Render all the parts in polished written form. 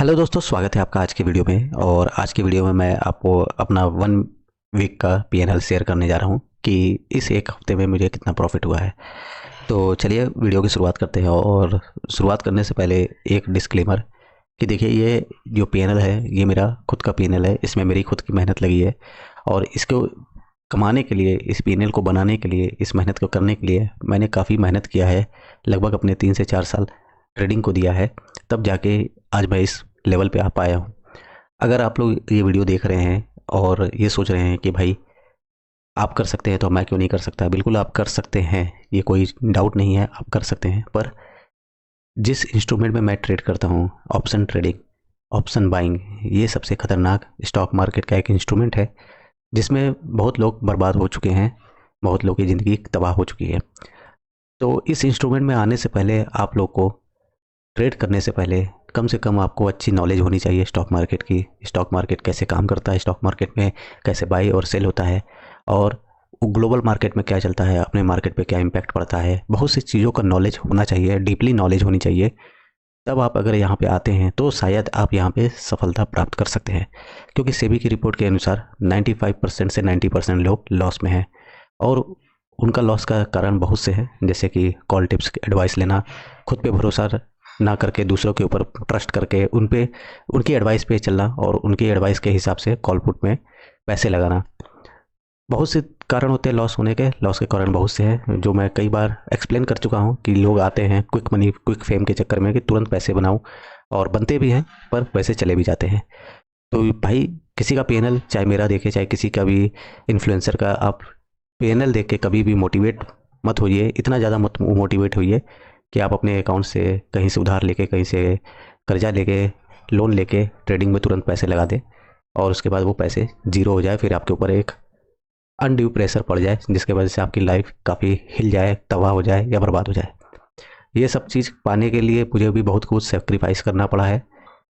Hello दोस्तों, स्वागत है आपका आज की वीडियो में। और आज की वीडियो में मैं आपको अपना 1 वीक का पीएनएल शेयर करने जा रहा हूँ कि इस एक हफ्ते में मुझे कितना प्रॉफिट हुआ है। तो चलिए वीडियो की शुरुआत करते हैं। और शुरुआत करने से पहले एक डिस्क्लेमर कि देखिए, ये जो पीएनएल है ये मेरा खुद का पीएनएल है। इसमें मेरी खुद की मेहनत लगी है और इसको कमाने के लिए, इस पीएनएल को बनाने के लिए, इस मेहनत को करने के लिए मैंने काफ़ी मेहनत किया है। लगभग अपने 3 से 4 साल ट्रेडिंग को दिया है, तब जाके आज मैं इस लेवल पे आ पाया हूँ। अगर आप लोग ये वीडियो देख रहे हैं और ये सोच रहे हैं कि भाई आप कर सकते हैं तो मैं क्यों नहीं कर सकता, बिल्कुल आप कर सकते हैं, ये कोई डाउट नहीं है, आप कर सकते हैं। पर जिस इंस्ट्रूमेंट में मैं ट्रेड करता हूँ, ऑप्शन ट्रेडिंग, ऑप्शन बाइंग, ये सबसे खतरनाक स्टॉक मार्केट का एक इंस्ट्रूमेंट है जिसमें बहुत लोग बर्बाद हो चुके हैं, बहुत लोगों की ज़िंदगी तबाह हो चुकी है। तो इस इंस्ट्रूमेंट में आने से पहले आप लोग को, ट्रेड करने से पहले कम से कम आपको अच्छी नॉलेज होनी चाहिए स्टॉक मार्केट की। स्टॉक मार्केट कैसे काम करता है, स्टॉक मार्केट में कैसे बाई और सेल होता है, और ग्लोबल मार्केट में क्या चलता है, अपने मार्केट पे क्या इम्पैक्ट पड़ता है। बहुत सी चीज़ों का नॉलेज होना चाहिए, डीपली नॉलेज होनी चाहिए। तब आप अगर यहाँ पे आते हैं तो शायद आप यहाँ पे सफलता प्राप्त कर सकते हैं। क्योंकि सेबी की रिपोर्ट के अनुसार 95% से 90% लोग लॉस में हैं। और उनका लॉस का कारण बहुत से हैं, जैसे कि कॉल टिप्स की एडवाइस लेना, खुद पे भरोसा ना करके दूसरों के ऊपर ट्रस्ट करके उन पे, उनकी एडवाइस पे चलना और उनकी एडवाइस के हिसाब से कॉल पुट में पैसे लगाना। बहुत से कारण होते हैं लॉस होने के। लॉस के कारण बहुत से हैं जो मैं कई बार एक्सप्लेन कर चुका हूँ कि लोग आते हैं क्विक मनी, क्विक फेम के चक्कर में कि तुरंत पैसे बनाऊं, और बनते भी हैं पर पैसे चले भी जाते हैं। तो भाई, किसी का पीएनएल, चाहे मेरा देखे चाहे किसी का भी इन्फ्लुएंसर का, आप पीएनएल देख के कभी भी मोटिवेट मत होइए। इतना ज़्यादा मत मोटिवेट होइए कि आप अपने अकाउंट से कहीं से उधार लेके, कहीं से कर्जा लेके, लोन लेके ट्रेडिंग में तुरंत पैसे लगा दें और उसके बाद वो पैसे जीरो हो जाए, फिर आपके ऊपर एक अनड्यू प्रेशर पड़ जाए जिसके वजह से आपकी लाइफ काफ़ी हिल जाए, तबाह हो जाए या बर्बाद हो जाए। ये सब चीज़ पाने के लिए मुझे भी बहुत कुछ सेक्रीफाइस करना पड़ा है,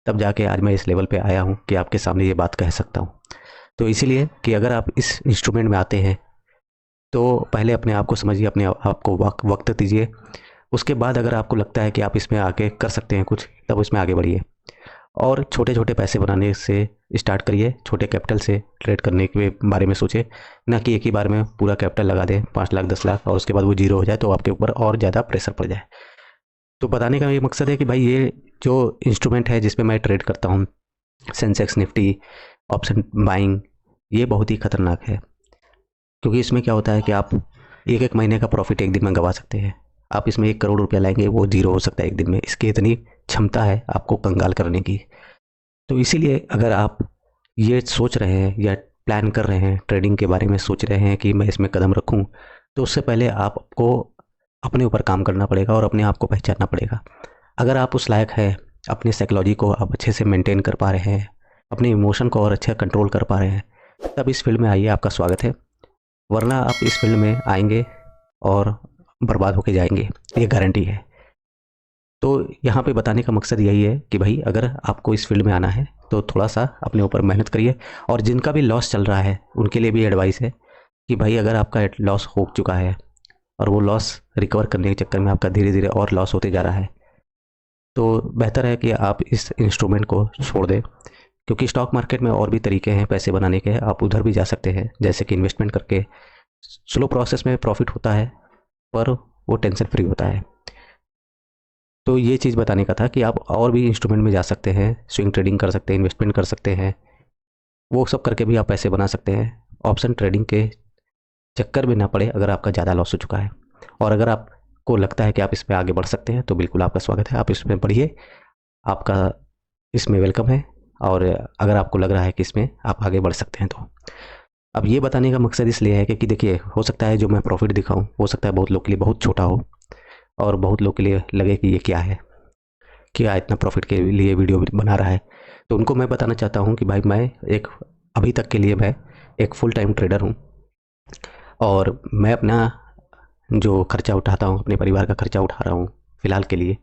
तब जाके आज मैं इस लेवल पे आया हूँ कि आपके सामने ये बात कह सकता हूँ। तो इसीलिए कि अगर आप इस इंस्ट्रूमेंट में आते हैं तो पहले अपने आप को समझिए, अपने आप को वक्त दीजिए। उसके बाद अगर आपको लगता है कि आप इसमें आके कर सकते हैं कुछ, तब इसमें आगे बढ़िए और छोटे छोटे पैसे बनाने से स्टार्ट करिए। छोटे कैपिटल से ट्रेड करने के बारे में सोचें, ना कि एक ही बार में पूरा कैपिटल लगा दें, 5 लाख 10 लाख, और उसके बाद वो जीरो हो जाए तो आपके ऊपर और ज़्यादा प्रेशर पड़ जाए। तो बताने का ये मकसद है कि भाई, ये जो इंस्ट्रूमेंट है जिसमें मैं ट्रेड करता हूँ, सेंसेक्स निफ्टी ऑप्शन बाइंग, ये बहुत ही खतरनाक है। क्योंकि इसमें क्या होता है कि आप एक एक महीने का प्रॉफिट एक दिन में गंवा सकते हैं। आप इसमें 1 करोड़ रुपया लाएंगे, वो जीरो हो सकता है एक दिन में। इसकी इतनी क्षमता है आपको कंगाल करने की। तो इसीलिए अगर आप ये सोच रहे हैं या प्लान कर रहे हैं, ट्रेडिंग के बारे में सोच रहे हैं कि मैं इसमें कदम रखूं, तो उससे पहले आपको अपने ऊपर काम करना पड़ेगा और अपने आप को पहचानना पड़ेगा। अगर आप उस लायक है, अपनी साइकोलॉजी को आप अच्छे से मेंटेन कर पा रहे हैं, अपने इमोशन को और अच्छे कंट्रोल कर पा रहे हैं, तब इस फील्ड में आइए, आपका स्वागत है। वरना आप इस फील्ड में आएंगे और बर्बाद होके जाएंगे, ये गारंटी है। तो यहाँ पे बताने का मकसद यही है कि भाई, अगर आपको इस फील्ड में आना है तो थोड़ा सा अपने ऊपर मेहनत करिए। और जिनका भी लॉस चल रहा है उनके लिए भी एडवाइस है कि भाई, अगर आपका लॉस हो चुका है और वो लॉस रिकवर करने के चक्कर में आपका धीरे धीरे और लॉस होते जा रहा है, तो बेहतर है कि आप इस इंस्ट्रूमेंट को छोड़ दें। क्योंकि स्टॉक मार्केट में और भी तरीके हैं पैसे बनाने के, आप उधर भी जा सकते हैं, जैसे कि इन्वेस्टमेंट करके। स्लो प्रोसेस में प्रॉफिट होता है पर वो टेंशन फ्री होता है। तो ये चीज़ बताने का था कि आप और भी इंस्ट्रूमेंट में जा सकते हैं, स्विंग ट्रेडिंग कर सकते हैं, इन्वेस्टमेंट कर सकते हैं, वो सब करके भी आप पैसे बना सकते हैं। ऑप्शन ट्रेडिंग के चक्कर में ना पड़े अगर आपका ज़्यादा लॉस हो चुका है। और अगर आपको लगता है कि आप इसमें आगे बढ़ सकते हैं तो बिल्कुल आपका स्वागत है, आप इसमें बढ़िए, आपका इसमें वेलकम है। और अगर आपको लग रहा है कि इसमें आप आगे बढ़ सकते हैं तो। अब ये बताने का मकसद इसलिए है कि देखिए, हो सकता है जो मैं प्रॉफिट दिखाऊं, हो सकता है बहुत लोग के लिए बहुत छोटा हो, और बहुत लोग के लिए लगे कि ये क्या है, क्या इतना प्रॉफिट के लिए वीडियो बना रहा है। तो उनको मैं बताना चाहता हूँ कि भाई, मैं एक, अभी तक के लिए मैं एक फुल टाइम ट्रेडर हूँ। और मैं अपना जो खर्चा उठाता हूँ, अपने परिवार का खर्चा उठा रहा हूँ फ़िलहाल के लिए,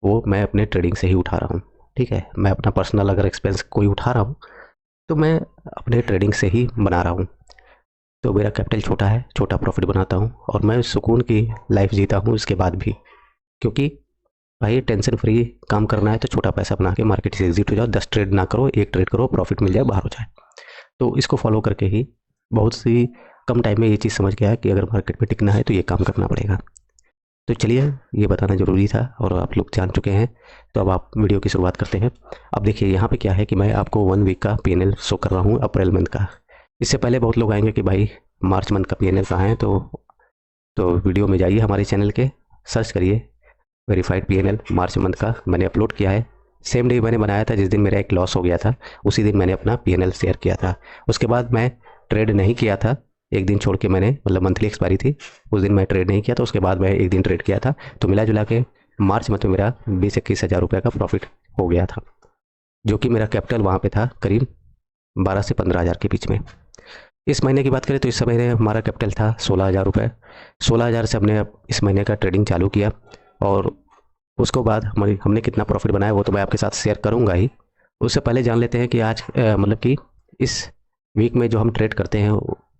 वो मैं अपने ट्रेडिंग से ही उठा रहा हूँ। ठीक है, मैं अपना पर्सनल अगर एक्सपेंस कोई उठा रहा हूँ तो मैं अपने ट्रेडिंग से ही बना रहा हूँ। तो मेरा कैपिटल छोटा है, छोटा प्रॉफिट बनाता हूँ और मैं सुकून की लाइफ जीता हूँ इसके बाद भी। क्योंकि भाई टेंशन फ्री काम करना है तो छोटा पैसा बना के मार्केट से एग्जिट हो जाओ। 10 ट्रेड ना करो, एक ट्रेड करो, प्रॉफिट मिल जाए, बाहर हो जाए। तो इसको फॉलो करके ही बहुत सी कम टाइम में ये चीज़ समझ गया कि अगर मार्केट में टिकना है तो ये काम करना पड़ेगा। तो चलिए, ये बताना ज़रूरी था और आप लोग जान चुके हैं। तो अब आप वीडियो की शुरुआत करते हैं। अब देखिए यहाँ पे क्या है कि मैं आपको 1 वीक का पीएनएल शो कर रहा हूँ अप्रैल मंथ का। इससे पहले बहुत लोग आएंगे कि भाई मार्च मंथ का पीएनएल कहाँ है। तो वीडियो में जाइए, हमारे चैनल के सर्च करिए वेरीफाइड पीएनएल मार्च मंथ का मैंने अपलोड किया है। सेम डे मैंने बनाया था जिस दिन मेरा एक लॉस हो गया था, उसी दिन मैंने अपना पीएनएल शेयर किया था। उसके बाद मैं ट्रेड नहीं किया था, एक दिन छोड़ के मैंने, मतलब मंथली एक्सपायरी थी उस दिन मैं ट्रेड नहीं किया था। उसके बाद मैं एक दिन ट्रेड किया था, तो मिला जुला के मार्च मंथ में मेरा 20-21 हज़ार रुपये का प्रॉफिट हो गया था, जो कि मेरा कैपिटल वहाँ पे था करीब 12 से 15 हज़ार के बीच में। इस महीने की बात करें तो इस समय हमारा कैपिटल था 16 हज़ार रुपये। 16 हज़ार से हमने इस महीने का ट्रेडिंग चालू किया और उसको बाद हमने कितना प्रॉफिट बनाया वो तो मैं आपके साथ शेयर करूंगा ही। उससे पहले जान लेते हैं कि आज मतलब कि इस वीक में जो हम ट्रेड करते हैं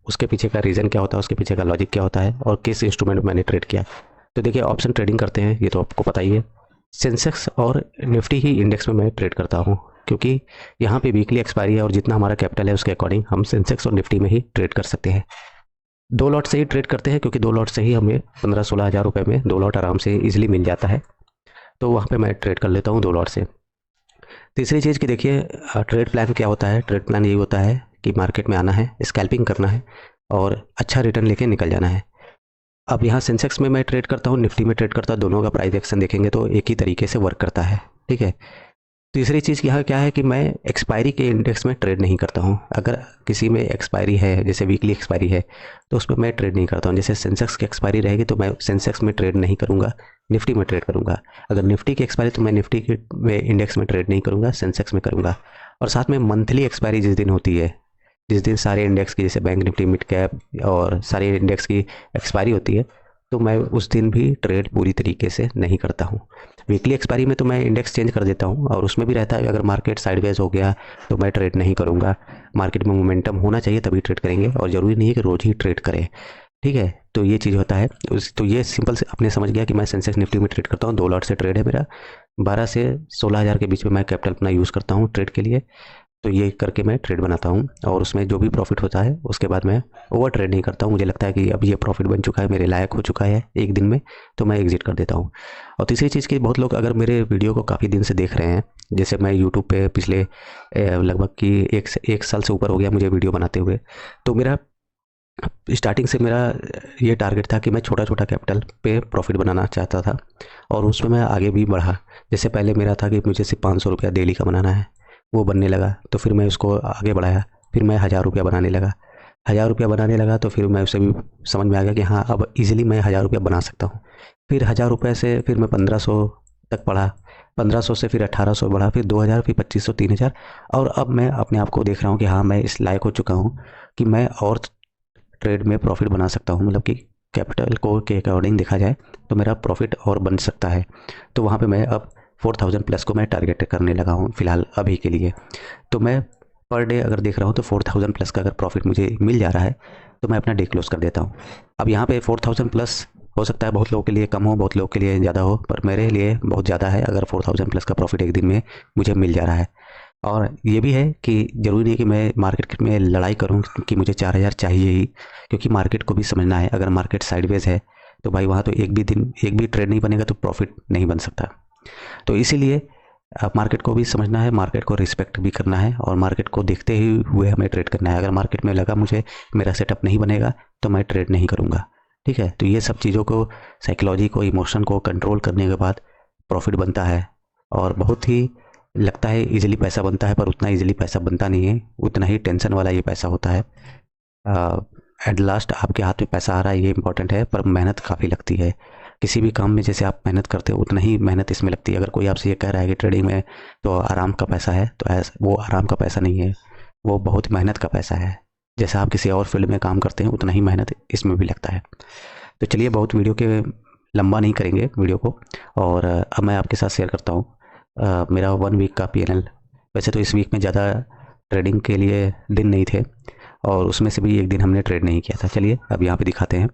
उसके पीछे का रीज़न क्या होता है, उसके पीछे का लॉजिक क्या होता है और किस इंस्ट्रूमेंट में मैंने ट्रेड किया। तो देखिए, ऑप्शन ट्रेडिंग करते हैं, ये तो आपको पता ही है। सेंसेक्स और निफ्टी ही इंडेक्स में मैं ट्रेड करता हूँ, क्योंकि यहाँ पे वीकली एक्सपायरी है और जितना हमारा कैपिटल है उसके अकॉर्डिंग हम सेंसेक्स और निफ्टी में ही ट्रेड कर सकते हैं। 2 लॉट से ही ट्रेड करते हैं, क्योंकि 2 लॉट से ही हमें 15-16 हज़ार रुपये में 2 लॉट आराम से इजीली मिल जाता है। तो वहाँ पे मैं ट्रेड कर लेता हूँ 2 लॉट से। तीसरी चीज़ कि देखिए, ट्रेड प्लान क्या होता है। ट्रेड प्लान यही होता है कि मार्केट में आना है, स्कैल्पिंग करना है और अच्छा रिटर्न लेके निकल जाना है। अब यहाँ सेंसेक्स में मैं ट्रेड करता हूँ, निफ्टी में ट्रेड करता हूँ, दोनों का प्राइस एक्शन देखेंगे तो एक ही तरीके से वर्क करता है, ठीक है। तीसरी चीज़ यहाँ क्या है कि मैं एक्सपायरी के इंडेक्स में ट्रेड नहीं करता हूँ। अगर किसी में एक्सपायरी है, जैसे वीकली एक्सपायरी है, तो उसमें मैं ट्रेड नहीं करता हूँ। जैसे सेंसेक्स की एक्सपायरी रहेगी तो मैं सेंसेक्स में ट्रेड नहीं करूँगा, निफ्टी में ट्रेड करूँगा। अगर निफ्टी की एक्सपायरी तो मैं निफ्टी के में इंडेक्स में ट्रेड नहीं करूँगा, सेंसेक्स में करूँगा। और साथ में मंथली एक्सपायरी जिस दिन होती है, जिस दिन सारे इंडेक्स की, जैसे बैंक निफ्टी, मिड कैप और सारे इंडेक्स की एक्सपायरी होती है, तो मैं उस दिन भी ट्रेड पूरी तरीके से नहीं करता हूँ। वीकली एक्सपायरी में तो मैं इंडेक्स चेंज कर देता हूँ और उसमें भी रहता है अगर मार्केट साइडवेज हो गया तो मैं ट्रेड नहीं करूँगा। मार्केट में मोमेंटम होना चाहिए तभी ट्रेड करेंगे और ज़रूरी नहीं है कि रोज़ ही ट्रेड करें, ठीक है। तो ये चीज़ होता है। तो ये सिंपल से अपने समझ गया कि मैं सेंसेक्स निफ्टी में ट्रेड करता हूँ। 2 लॉट से ट्रेड है मेरा, 12 से 16 हज़ार के बीच में मैं कैपिटल अपना यूज़ करता हूँ ट्रेड के लिए। तो ये करके मैं ट्रेड बनाता हूँ और उसमें जो भी प्रॉफिट होता है उसके बाद मैं ओवर ट्रेड नहीं करता हूँ। मुझे लगता है कि अब ये प्रॉफिट बन चुका है, मेरे लायक हो चुका है एक दिन में, तो मैं एग्जिट कर देता हूँ। और तीसरी चीज़ की, बहुत लोग अगर मेरे वीडियो को काफ़ी दिन से देख रहे हैं, जैसे मैं यूट्यूब पे पिछले लगभग कि एक साल से ऊपर हो गया मुझे वीडियो बनाते हुए, तो मेरा स्टार्टिंग से मेरा ये टारगेट था कि मैं छोटा छोटा कैपिटल पे प्रॉफिट बनाना चाहता था और उसमें मैं आगे भी बढ़ा। जैसे पहले मेरा था कि मुझे सिर्फ 500 रुपया डेली का बनाना है, वो बनने लगा तो फिर मैं उसको आगे बढ़ाया। फिर मैं 1000 रुपया बनाने लगा, 1000 रुपया बनाने लगा तो फिर मैं उसे भी समझ में आ गया कि हाँ, अब इजीली मैं 1000 रुपया बना सकता हूँ। फिर 1000 रुपये से फिर मैं 1500 तक बढ़ा, 1500 से फिर 1800 बढ़ा, फिर 2000, फिर 2500, 3000। और अब मैं अपने आप को देख रहा हूँ कि हाँ, मैं इस लायक हो चुका हूँ कि मैं और ट्रेड में प्रॉफिट बना सकता हूँ। मतलब कि कैपिटल को के अकॉर्डिंग देखा जाए तो मेरा प्रॉफिट और बन सकता है। तो वहाँ पे मैं अब 4000 प्लस को मैं टारगेट करने लगा हूँ फ़िलहाल अभी के लिए। तो मैं पर डे अगर देख रहा हूँ तो 4000 प्लस का अगर प्रॉफिट मुझे मिल जा रहा है तो मैं अपना डे क्लोज कर देता हूँ। अब यहाँ पे 4000 प्लस हो सकता है बहुत लोगों के लिए कम हो, बहुत लोगों के लिए ज़्यादा हो, पर मेरे लिए बहुत ज़्यादा है अगर 4000 प्लस का प्रॉफिट एक दिन में मुझे मिल जा रहा है। और ये भी है कि ज़रूरी नहीं कि मैं मार्केट में लड़ाई करूं कि मुझे 4000 चाहिए ही, क्योंकि मार्केट को भी समझना है। अगर मार्केट साइडवेज है तो भाई वहाँ तो एक भी ट्रेड नहीं बनेगा तो प्रॉफिट नहीं बन सकता। तो इसीलिए मार्केट को भी समझना है, मार्केट को रिस्पेक्ट भी करना है और मार्केट को देखते ही हुए हमें ट्रेड करना है। अगर मार्केट में लगा मुझे मेरा सेटअप नहीं बनेगा तो मैं ट्रेड नहीं करूँगा, ठीक है। तो ये सब चीज़ों को, साइकोलॉजी को, इमोशन को कंट्रोल करने के बाद प्रॉफिट बनता है और बहुत ही लगता है इजीली पैसा बनता है, पर उतना इजीली पैसा बनता नहीं है, उतना ही टेंशन वाला ये पैसा होता है। एट लास्ट आपके हाथ में पैसा आ रहा है ये इंपॉर्टेंट है, पर मेहनत काफ़ी लगती है। किसी भी काम में जैसे आप मेहनत करते हो उतना ही मेहनत इसमें लगती है। अगर कोई आपसे ये कह रहा है कि ट्रेडिंग में तो आराम का पैसा है, तो वो आराम का पैसा नहीं है, वो बहुत मेहनत का पैसा है। जैसा आप किसी और फील्ड में काम करते हैं उतना ही मेहनत इसमें भी लगता है। तो चलिए, बहुत वीडियो के लंबा नहीं करेंगे वीडियो को, और अब मैं आपके साथ शेयर करता हूँ मेरा 1 वीक का पीएनएल। वैसे तो इस वीक में ज़्यादा ट्रेडिंग के लिए दिन नहीं थे और उसमें से भी एक दिन हमने ट्रेड नहीं किया था। चलिए अब यहाँ पे दिखाते हैं।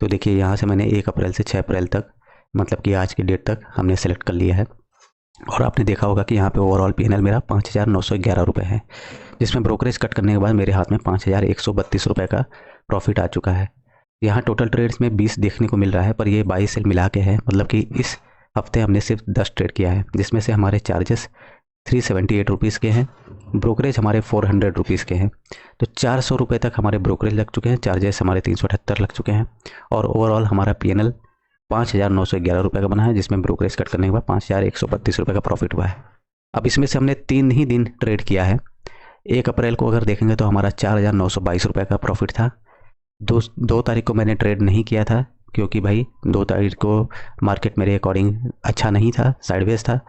तो देखिए, यहाँ से मैंने 1 अप्रैल से 6 अप्रैल तक मतलब कि आज की डेट तक हमने सेलेक्ट कर लिया है। और आपने देखा होगा कि यहाँ पे ओवरऑल पीएनएल मेरा 5,911 रुपये है, जिसमें ब्रोकरेज कट करने के बाद मेरे हाथ में 5,132 रुपये का प्रॉफिट आ चुका है। यहाँ टोटल ट्रेड्स में 20 देखने को मिल रहा है, पर ये 22 सेल मिला के है, मतलब कि इस हफ्ते हमने सिर्फ 10 ट्रेड किया है, जिसमें से हमारे चार्जेस 378 रुपीज़ के हैं, ब्रोकरेज हमारे 400 रुपीज़ के हैं। तो 400 रुपये तक हमारे ब्रोकरेज लग चुके हैं, चार्जेस हमारे 378 लग चुके हैं, और ओवरऑल हमारा पीएनएल 5,911 रुपये का बना है, जिसमें ब्रोकरेज कट करने के बाद 5,132 रुपये का प्रॉफिट हुआ है। अब इसमें से हमने 3 ही दिन ट्रेड किया है। 1 अप्रैल को अगर देखेंगे तो हमारा 4,922 रुपये का प्रॉफिट था। 2 तारीख को मैंने ट्रेड नहीं किया था, क्योंकि भाई 2 तारीख को मार्केट मेरे अकॉर्डिंग अच्छा नहीं था, साइडवेज था,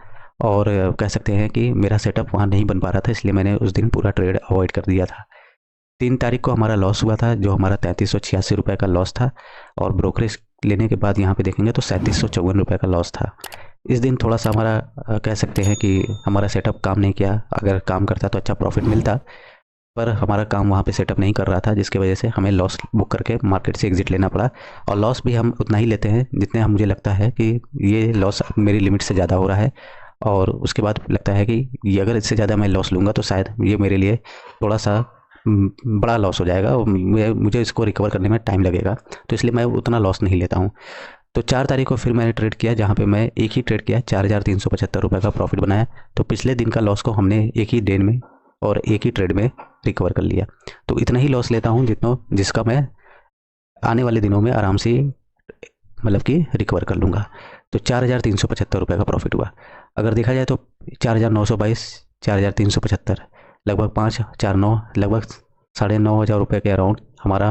और कह सकते हैं कि मेरा सेटअप वहाँ नहीं बन पा रहा था, इसलिए मैंने उस दिन पूरा ट्रेड अवॉइड कर दिया था। 3 तारीख को हमारा लॉस हुआ था, जो हमारा 3386 रुपये का लॉस था, और ब्रोकरेज लेने के बाद यहाँ पे देखेंगे तो 3754 रुपये का लॉस था। इस दिन थोड़ा सा हमारा कह सकते हैं कि हमारा सेटअप काम नहीं किया। अगर काम करता तो अच्छा प्रॉफिट मिलता, पर हमारा काम वहाँ पे सेटअप नहीं कर रहा था, जिसकी वजह से हमें लॉस बुक करके मार्केट से एग्जिट लेना पड़ा। और लॉस भी हम उतना ही लेते हैं जितने हम, मुझे लगता है कि ये लॉस मेरी लिमिट से ज़्यादा हो रहा है, और उसके बाद लगता है कि ये अगर इससे ज़्यादा मैं लॉस लूँगा तो शायद ये मेरे लिए थोड़ा सा बड़ा लॉस हो जाएगा, और मुझे इसको रिकवर करने में टाइम लगेगा, तो इसलिए मैं उतना लॉस नहीं लेता हूँ। तो 4 तारीख को फिर मैंने ट्रेड किया, जहाँ पे मैं एक ही ट्रेड किया, 4,375 रुपये का प्रॉफिट बनाया। तो पिछले दिन का लॉस को हमने एक ही दिन में और एक ही ट्रेड में रिकवर कर लिया। तो इतना ही लॉस लेता हूँ जिसका मैं आने वाले दिनों में आराम से मतलब कि रिकवर कर लूँगा। तो 4,375 रुपये का प्रॉफिट हुआ। अगर देखा जाए तो 4,922, 4,375, लगभग 549, लगभग 9,500 रुपये के अराउंड हमारा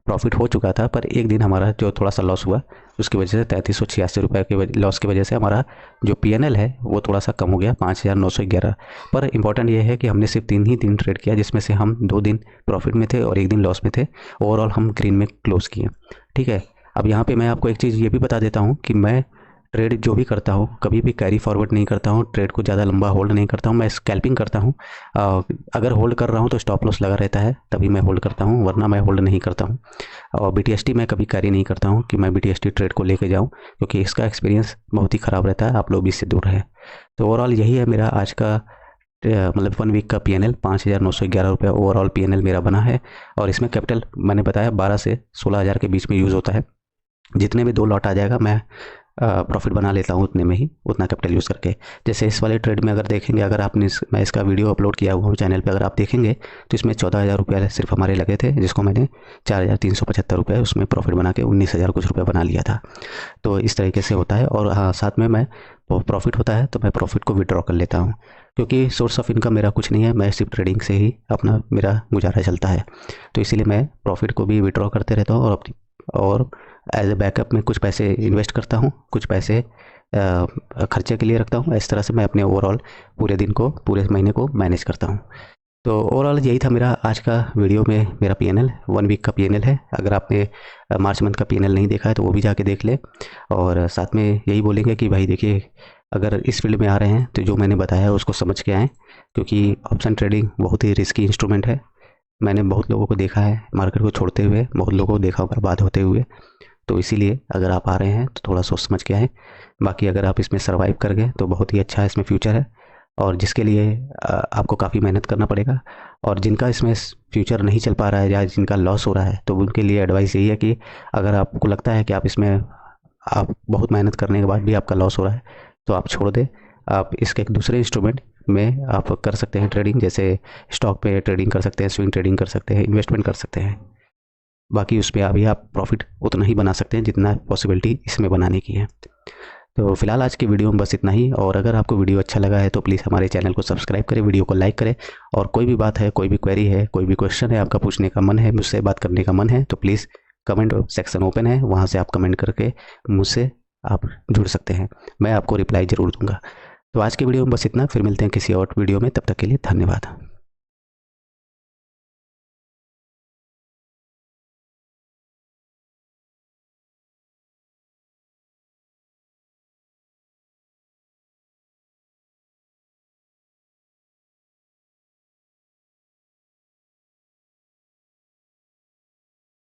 प्रॉफिट हो चुका था। पर एक दिन हमारा जो थोड़ा सा लॉस हुआ, उसकी वजह से 3,386 रुपये के लॉस की वजह से हमारा जो पीएनएल है वो थोड़ा सा कम हो गया, 5,911। पर इंपॉर्टेंट ये है कि हमने सिर्फ 3 ही दिन ट्रेड किया, जिसमें से हम 2 दिन प्रॉफिट में थे और 1 दिन लॉस में थे। ओवरऑल हम ग्रीन में क्लोज किए, ठीक है। अब यहाँ पे मैं आपको एक चीज़ ये भी बता देता हूँ कि मैं ट्रेड जो भी करता हूँ कभी भी कैरी फॉरवर्ड नहीं करता हूँ, ट्रेड को ज़्यादा लंबा होल्ड नहीं करता हूँ, मैं स्कैल्पिंग करता हूँ। अगर होल्ड कर रहा हूँ तो स्टॉप लॉस लगा रहता है, तभी मैं होल्ड करता हूँ, वरना मैं होल्ड नहीं करता हूँ। और बीटीएसटी मैं कभी कैरी नहीं करता हूँ कि मैं बीटीएसटी ट्रेड को लेके जाऊँ, क्योंकि इसका एक्सपीरियंस बहुत ही ख़राब रहता है, आप लोग भी इससे दूर रहें। तो ओवरऑल यही है मेरा आज का मतलब 1 वीक का पीएनएल, 5,911 रुपये ओवरऑल पीएनएल मेरा बना है। और इसमें कैपिटल मैंने बताया 12 से 16,000 के बीच में यूज़ होता है। जितने भी 2 लॉट आ जाएगा मैं प्रॉफिट बना लेता हूँ उतने में ही, उतना कैपिटल यूज़ करके। जैसे इस वाले ट्रेड में अगर देखेंगे, अगर आपने मैं इसका वीडियो अपलोड किया हुआ हूँ चैनल पे, अगर आप देखेंगे तो इसमें 14,000 रुपये सिर्फ हमारे लगे थे, जिसको मैंने 4,375 रुपये उसमें प्रॉफिट बना के 19,000 कुछ रुपये बना लिया था। तो इस तरीके से होता है। और हाँ, साथ में मैं प्रॉफिट होता है तो मैं प्रॉफिट को विड्रॉ कर लेता हूँ, क्योंकि सोर्स ऑफ इनकम मेरा कुछ नहीं है, मैं सिर्फ ट्रेडिंग से ही अपना मेरा गुजारा चलता है। तो इसीलिए मैं प्रॉफिट को भी विड्रॉ करते रहता हूँ, और एज ए बैकअप में कुछ पैसे इन्वेस्ट करता हूँ, कुछ पैसे खर्चे के लिए रखता हूँ। इस तरह से मैं अपने ओवरऑल पूरे दिन को, पूरे महीने को मैनेज करता हूँ। तो ओवरऑल यही था मेरा आज का वीडियो में मेरा पीएनएल, 1 वीक का पीएनएल है। अगर आपने मार्च मंथ का पीएनएल नहीं देखा है तो वो भी जाके देख ले। और साथ में यही बोलेंगे कि भाई देखिए, अगर इस फील्ड में आ रहे हैं तो जो मैंने बताया है उसको समझ के आएँ, क्योंकि ऑप्शन ट्रेडिंग बहुत ही रिस्की इंस्ट्रूमेंट है। मैंने बहुत लोगों को देखा है मार्केट को छोड़ते हुए, बहुत लोगों को देखा बर्बाद होते हुए। तो इसीलिए अगर आप आ रहे हैं तो थोड़ा सोच समझ के आएँ। बाकी अगर आप इसमें सर्वाइव कर गए तो बहुत ही अच्छा है, इसमें फ्यूचर है, और जिसके लिए आपको काफ़ी मेहनत करना पड़ेगा। और जिनका इसमें फ्यूचर नहीं चल पा रहा है या जिनका लॉस हो रहा है, तो उनके लिए एडवाइस यही है कि अगर आपको लगता है कि आप इसमें आप बहुत मेहनत करने के बाद भी आपका लॉस हो रहा है, तो आप छोड़ दें। आप इसके एक दूसरे इंस्ट्रूमेंट में आप कर सकते हैं ट्रेडिंग, जैसे स्टॉक पे ट्रेडिंग कर सकते हैं, स्विंग ट्रेडिंग कर सकते हैं, इन्वेस्टमेंट कर सकते हैं। बाकी उस पर अभी आप प्रॉफिट उतना ही बना सकते हैं जितना पॉसिबिलिटी इसमें बनाने की है। तो फिलहाल आज की वीडियो में बस इतना ही। और अगर आपको वीडियो अच्छा लगा है तो प्लीज़ हमारे चैनल को सब्सक्राइब करें, वीडियो को लाइक करें। और कोई भी बात है, कोई भी क्वेरी है, कोई भी क्वेश्चन है आपका पूछने का मन है, मुझसे बात करने का मन है, तो प्लीज़ कमेंट सेक्शन ओपन है, वहाँ से आप कमेंट करके मुझसे आप जुड़ सकते हैं, मैं आपको रिप्लाई ज़रूर दूंगा। तो आज की वीडियो में बस इतना, फिर मिलते हैं किसी और वीडियो में, तब तक के लिए धन्यवाद।